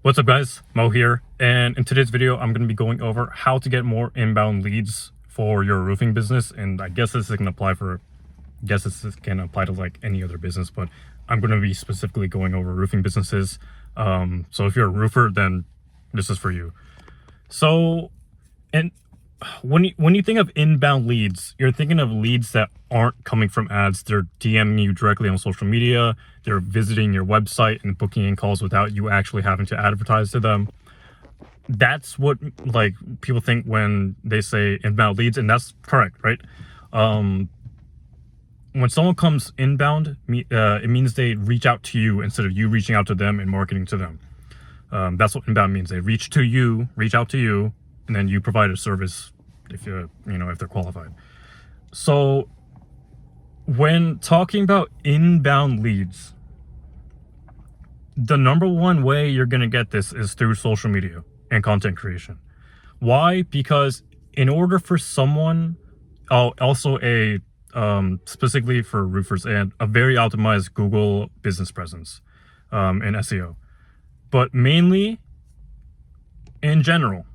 What's up guys, Mo here, and in today's video I'm going to be going over how to get more inbound leads for your roofing business. And I guess this can apply to like any other business, but I'm going to be specifically going over roofing businesses. So if you're a roofer, then this is for you. So, and when you think of inbound leads, you're thinking of leads that aren't coming from ads. They're DMing you directly on social media. They're visiting your website and booking in calls without you actually having to advertise to them. That's what like people think when they say inbound leads, and that's correct, right? When someone comes inbound, it means they reach out to you instead of you reaching out to them and marketing to them. That's what inbound means. They reach out to you, and then you provide a service if if they're qualified. So when talking about inbound leads, the number one way you're going to get this is through social media and content creation. Why? Because in order for someone, specifically for roofers, and a very optimized Google business presence and SEO, but mainly in general,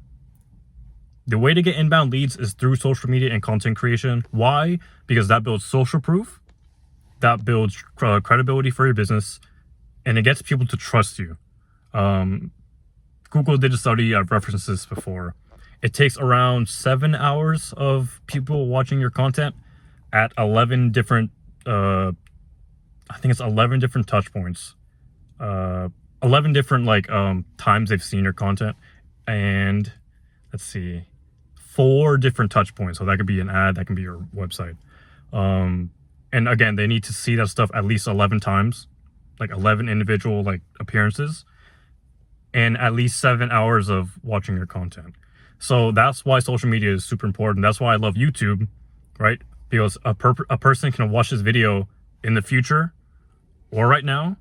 the way to get inbound leads is through social media and content creation. Why? Because that builds social proof, that builds credibility for your business, and it gets people to trust you. Google did a study, I've referenced this before. It takes around 7 hours of people watching your content at 11 different, I think it's 11 different touch points. 11 different times they've seen your content. And let's see, 4 different touch points. So that could be an ad, that can be your website. And again, they need to see that stuff at least 11 times, like 11 individual appearances, and at least 7 hours of watching your content. So that's why social media is super important. That's why I love YouTube, right? Because a person can watch this video in the future or right now,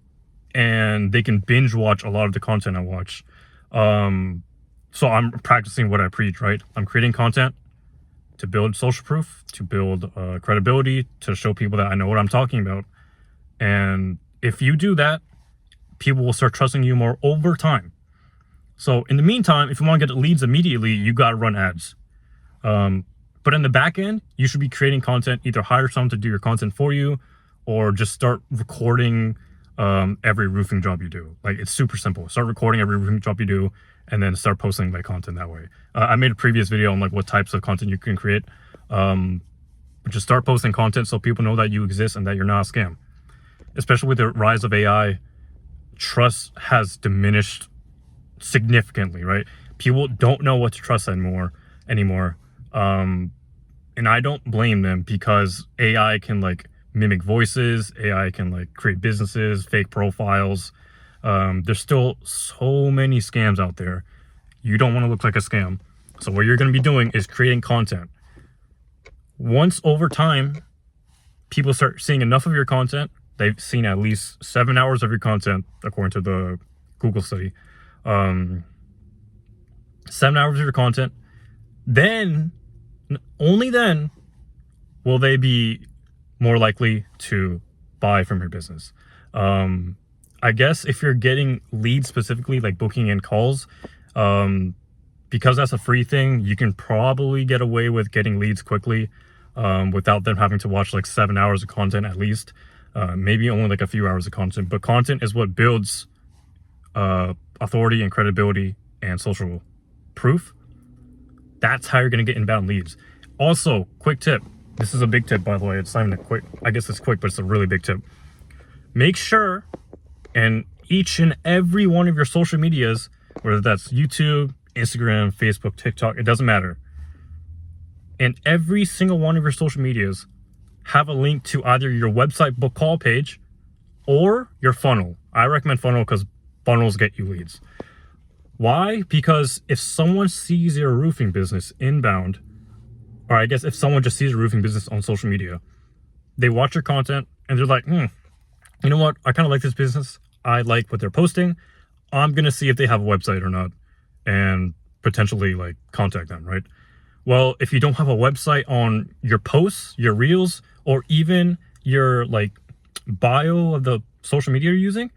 and they can binge watch a lot of the content I watch. So I'm practicing what I preach, right? I'm creating content to build social proof, to build credibility, to show people that I know what I'm talking about. And if you do that, people will start trusting you more over time. So in the meantime, if you want to get leads immediately, you got to run ads. But in the back end, you should be creating content, either hire someone to do your content for you, or just start recording every roofing job you do. Like, it's super simple. Start recording every roofing job you do, and then start posting content that way. I made a previous video on what types of content you can create. But just start posting content so people know that you exist and that you're not a scam. Especially with the rise of AI, trust has diminished significantly, right? People don't know what to trust anymore. And I don't blame them, because AI can mimic voices, AI can create businesses, fake profiles. There's still so many scams out there. You don't want to look like a scam. So what you're going to be doing is creating content. Once over time, people start seeing enough of your content, they've seen at least 7 hours of your content, according to the Google study. 7 hours of your content, then, only then, will they be more likely to buy from your business. I guess if you're getting leads specifically, like booking in calls, because that's a free thing, you can probably get away with getting leads quickly without them having to watch 7 hours of content at least. Maybe only a few hours of content, but content is what builds authority and credibility and social proof. That's how you're going to get inbound leads. Also, quick tip. This is a big tip, by the way. It's not even a quick, I guess it's quick, but it's a really big tip. Make sure, and each and every one of your social medias, whether that's YouTube, Instagram, Facebook, TikTok, it doesn't matter. And every single one of your social medias have a link to either your website book call page or your funnel. I recommend funnel because funnels get you leads. Why? Because if someone sees your roofing business inbound, or I guess if someone just sees a roofing business on social media, they watch your content and they're like, you know what? I kind of like this business. I like what they're posting. I'm going to see if they have a website or not, and potentially contact them, right? Well, if you don't have a website on your posts, your reels, or even your bio of the social media you're using,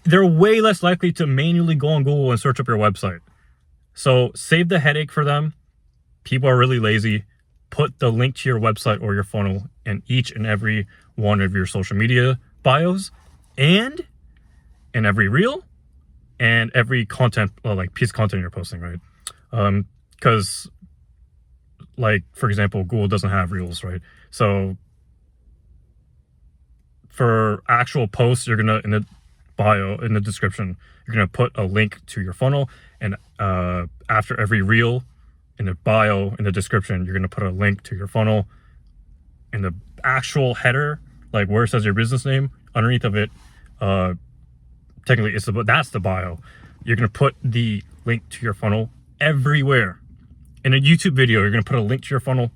they're way less likely to manually go on Google and search up your website. So save the headache for them. People are really lazy. Put the link to your website or your funnel in each and every one of your social media bios, and in every reel, and every content, like piece of content you're posting, right? Because like, for example, Google doesn't have reels, right? So for actual posts, you're gonna, in the bio, in the description, you're gonna put a link to your funnel, and after every reel, in the bio, in the description, you're gonna put a link to your funnel. In the actual header, like where it says your business name, underneath of it, technically that's the bio. You're gonna put the link to your funnel everywhere. In a YouTube video, you're gonna put a link to your funnel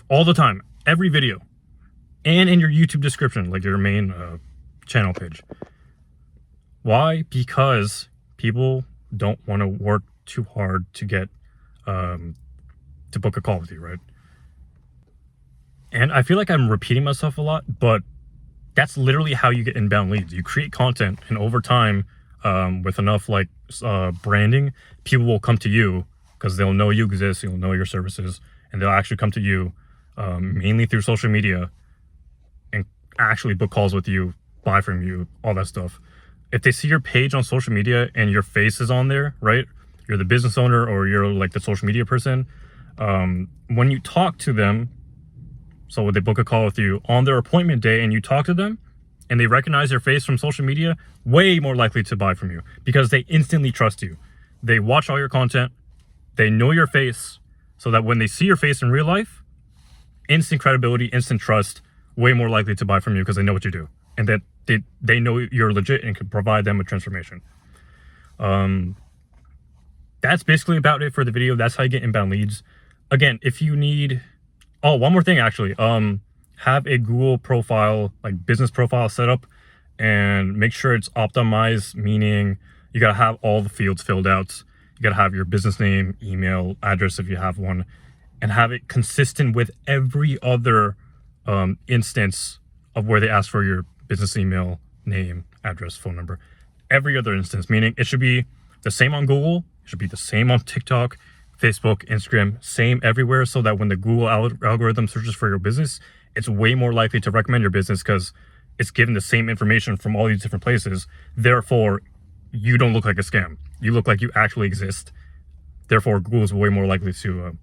all the time, every video, and in your YouTube description, like your main channel page. Why? Because people don't want to work too hard to get to book a call with you, right? And I feel like I'm repeating myself a lot, but that's literally how you get inbound leads. You create content, and over time, with enough like branding, people will come to you because they'll know you exist, you'll know your services, and they'll actually come to you mainly through social media and actually book calls with you, buy from you, all that stuff. If they see your page on social media and your face is on there, right? You're the business owner or you're like the social media person. When you talk to them, so when they book a call with you on their appointment day and you talk to them and they recognize your face from social media, way more likely to buy from you because they instantly trust you. They watch all your content, they know your face, so that when they see your face in real life, instant credibility, instant trust, way more likely to buy from you because they know what you do and that they know you're legit and can provide them with transformation. That's basically about it for the video. That's how you get inbound leads. Again, if you need, one more thing actually, have a Google profile, like business profile set up, and make sure it's optimized, meaning you gotta have all the fields filled out. You gotta have your business name, email, address if you have one, and have it consistent with every other instance of where they ask for your business email, name, address, phone number. Every other instance, meaning it should be the same on Google, it should be the same on TikTok, Facebook, Instagram, same everywhere, so that when the Google algorithm searches for your business, it's way more likely to recommend your business because it's given the same information from all these different places. Therefore, you don't look like a scam. You look like you actually exist. Therefore, Google is way more likely to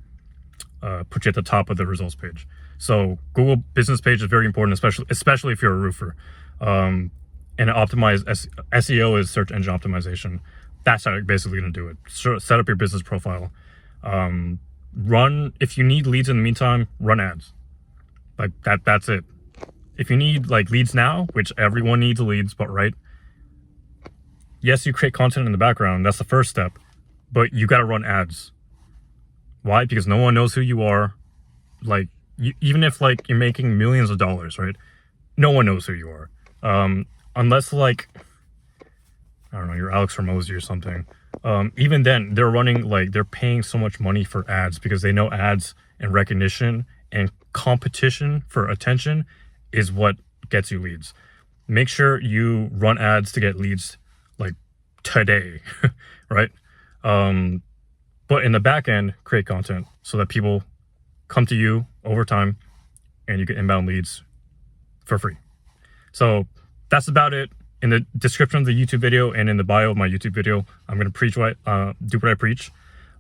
put you at the top of the results page. So Google business page is very important, especially if you're a roofer. And optimize SEO is search engine optimization. That's how you're basically going to do it. So set up your business profile. If you need leads in the meantime, run ads. Like that's it. If you need like leads now, which everyone needs leads, but right? Yes, you create content in the background. That's the first step, but you got to run ads. Why? Because no one knows who you are. Like even if like you're making millions of dollars, right? No one knows who you are. Unless like, I don't know, you're Alex Hormozy or something. Even then, they're paying so much money for ads because they know ads and recognition and competition for attention is what gets you leads. Make sure you run ads to get leads like today, right? But in the back end, create content so that people come to you over time and you get inbound leads for free. So that's about it. In the description of the YouTube video and in the bio of my YouTube video, I'm going to do what I preach.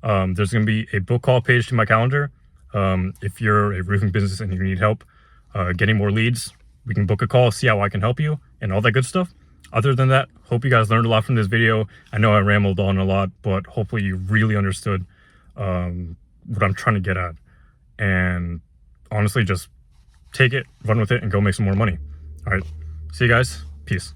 There's going to be a book call page to my calendar. If you're a roofing business and you need help getting more leads, we can book a call, see how I can help you and all that good stuff. Other than that, hope you guys learned a lot from this video. I know I rambled on a lot, but hopefully you really understood what I'm trying to get at. And honestly, just take it, run with it, and go make some more money. All right. See you guys. Peace.